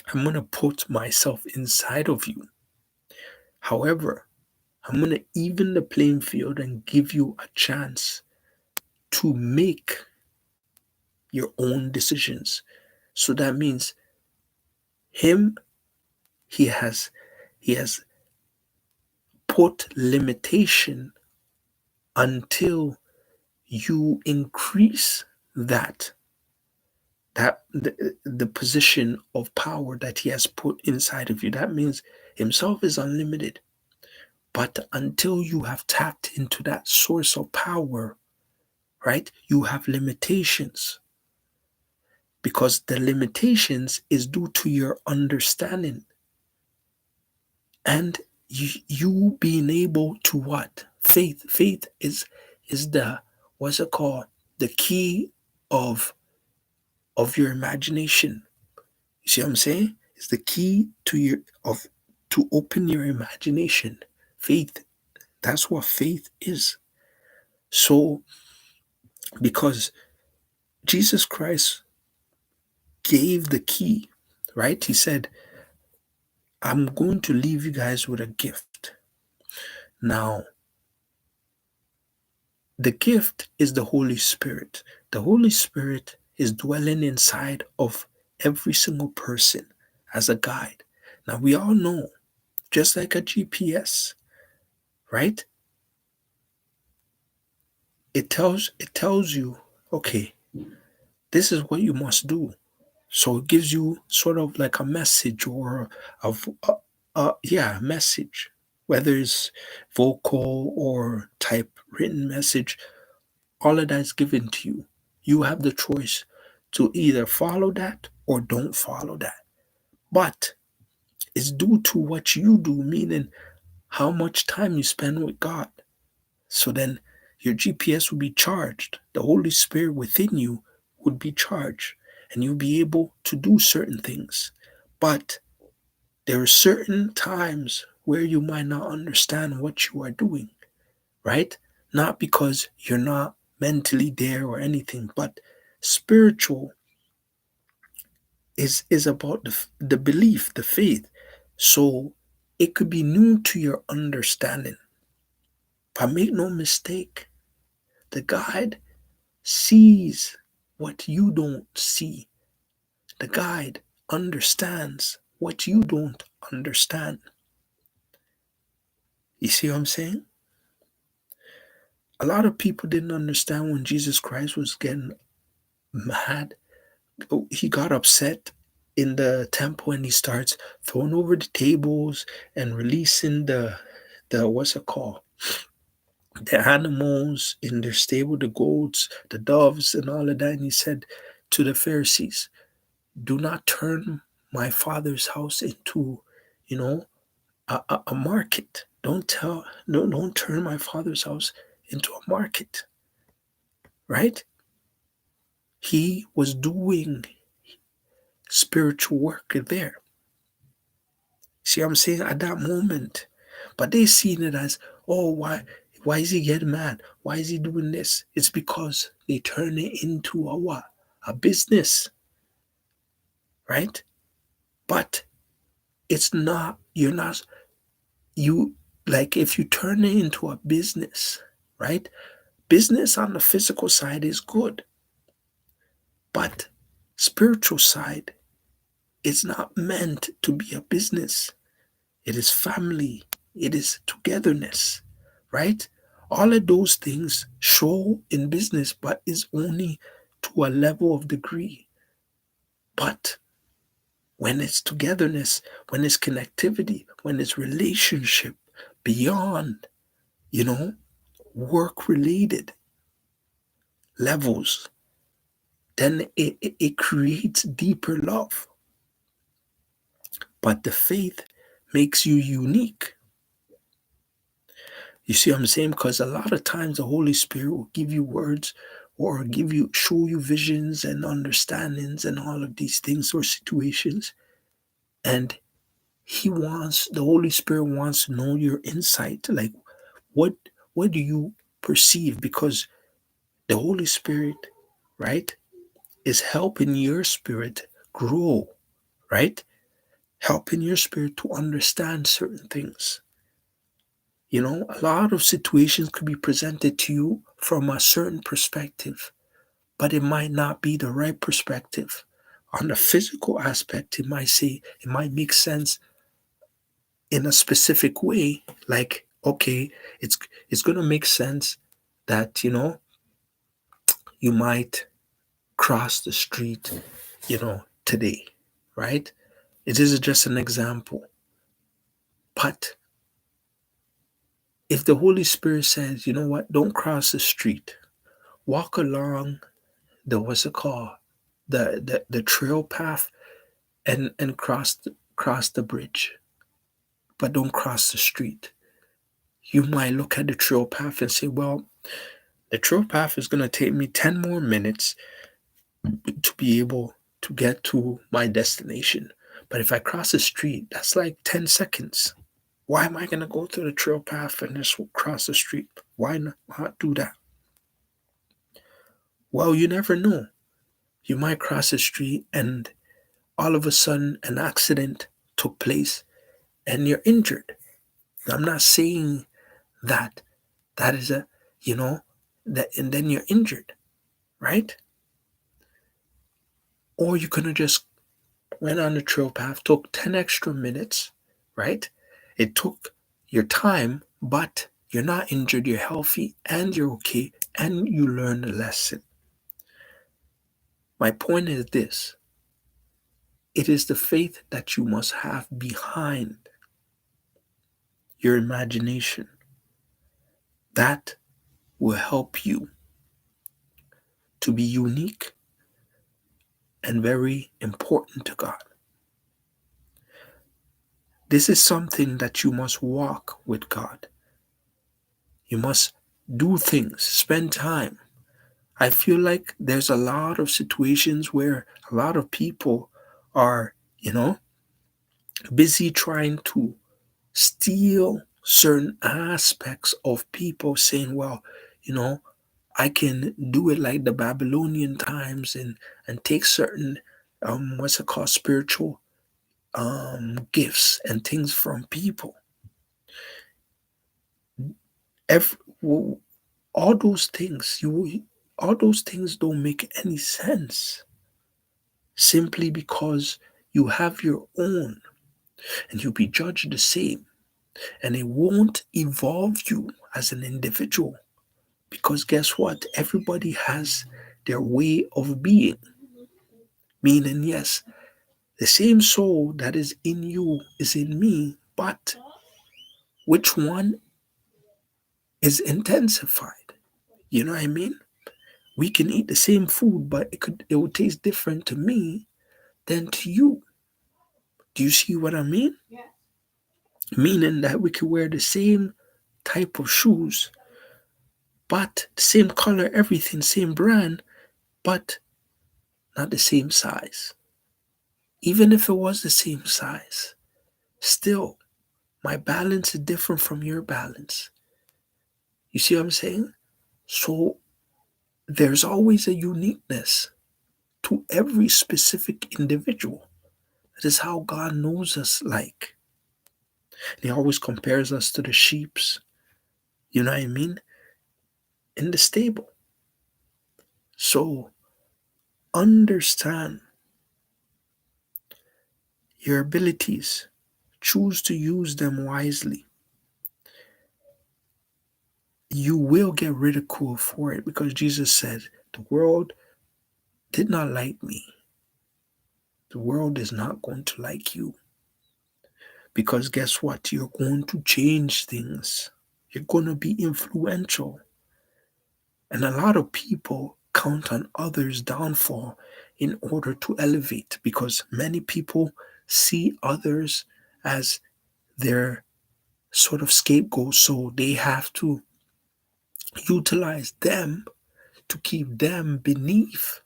I'm going to put myself inside of you. However, I'm going to even the playing field and give you a chance to make your own decisions. So that means him, he has he has put limitation until you increase the position of power that he has put inside of you. That means himself is unlimited. But until you have tapped into that source of power, right, you have limitations, because the limitations is due to your understanding and you being able to what? Faith is the, what's it called? The key of your imagination. You see what I'm saying? It's the key to to open your imagination. Faith. That's what faith is. So because Jesus Christ gave the key, right? He said, I'm going to leave you guys with a gift. Now, the gift is the Holy Spirit. The Holy Spirit is dwelling inside of every single person as a guide. Now, we all know, just like a GPS, right? It tells you, okay, this is what you must do. So it gives you sort of like a message or a message, whether it's vocal or type written message. All of that is given to you. You have the choice to either follow that or don't follow that. But it's due to what you do, meaning how much time you spend with God. So then your GPS will be charged. The Holy Spirit within you would be charged, and you'll be able to do certain things. But there are certain times where you might not understand what you are doing, right? Not because you're not mentally there or anything, but spiritual is about the belief, the faith. So it could be new to your understanding. But make no mistake, the guide sees what you don't see. The guide understands what you don't understand. You see what I'm saying? A lot of people didn't understand when Jesus Christ was getting mad. He got upset in the temple and he starts throwing over the tables and releasing the what's it called? The animals in their stable, the goats, the doves, and all of that. And he said to the Pharisees, do not turn my father's house into, you know, a market. Don't turn my father's house into a market, right? He was doing spiritual work there. See what I'm saying? At that moment. But they seen it as, oh, why is he getting mad? Why is he doing this? It's because they turn it into a what? A business, right? But it's not, you're not, you, like if you turn it into a business, right? Business on the physical side is good, but spiritual side is not meant to be a business. It is family, it is togetherness, right? All of those things show in business, but is only to a level of degree. But when it's togetherness, when it's connectivity, when it's relationship beyond, you know, work related levels, then it creates deeper love. But the faith makes you unique. You see what I'm saying? Because a lot of times the Holy Spirit will give you words or show you visions and understandings and all of these things or situations. And the Holy Spirit wants to know your insight. Like what what do you perceive? Because the Holy Spirit, right, is helping your spirit grow, right? helping your spirit to understand certain things. A lot of situations could be presented to you from a certain perspective, but it might not be the right perspective. On the physical aspect, it might make sense in a specific way. Like, okay, it's it's gonna make sense that you might cross the street, today, right? It is just an example. But if the Holy Spirit says, you know what, don't cross the street, walk along the what's it called, the trail path, and cross the bridge, but don't cross the street. You might look at the trail path and say, well, the trail path is going to take me 10 more minutes to be able to get to my destination. But if I cross the street, that's like 10 seconds. Why am I going to go to the trail path and just cross the street? Why not do that? Well, you never know. You might cross the street and all of a sudden an accident took place and you're injured. I'm not saying that that is a, you know, that and then you're injured, right? Or you could have just went on the trail path, took 10 extra minutes, right? It took your time, but you're not injured, you're healthy, and you're okay, and you learn a lesson. My point is this: it is the faith that you must have behind your imagination that will help you to be unique and very important to God. This is something that you must walk with God. You must do things, spend time. I feel like there's a lot of situations where a lot of people are, busy trying to steal certain aspects of people, saying, well, I can do it like the Babylonian times and take certain what's it called, spiritual gifts and things from people. Every, all those things all those things don't make any sense simply because you have your own and you'll be judged the same, and it won't evolve you as an individual, because guess what, everybody has their way of being. Meaning, yes, the same soul that is in you is in me, but which one is intensified? You know what I mean? We can eat the same food, but it would taste different to me than to you. Do you see what I mean? Meaning that we could wear the same type of shoes, but the same color, everything, same brand, but not the same size. Even if it was the same size, still, my balance is different from your balance. You see what I'm saying? So there's always a uniqueness to every specific individual. That is how God knows us like. And He always compares us to the sheeps, you know what I mean, in the stable. So understand your abilities, choose to use them wisely. You will get ridiculed for it because Jesus said, the world did not like me. The world is not going to like you. Because guess what? You're going to change things. You're going to be influential. And a lot of people count on others' downfall in order to elevate, because many people see others as their sort of scapegoat. So they have to utilize them to keep them beneath.